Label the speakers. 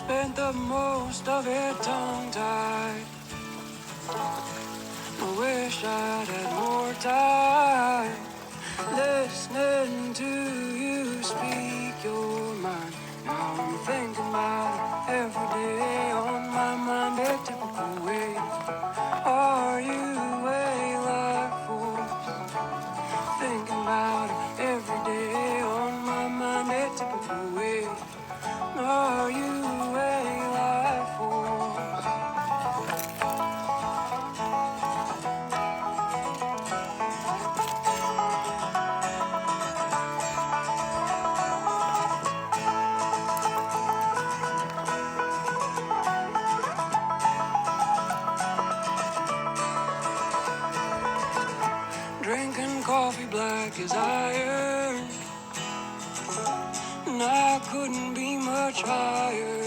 Speaker 1: Spent the most of it tongue-tied. I wish I'd had more time listening to you speak your mind. Now I'm thinking about it every day on my mind, a typical way. Are you a life force? Thinking about it every day on my mind, a typical way. Are you a life force? Drinking coffee black as iron, and I couldn't be much higher.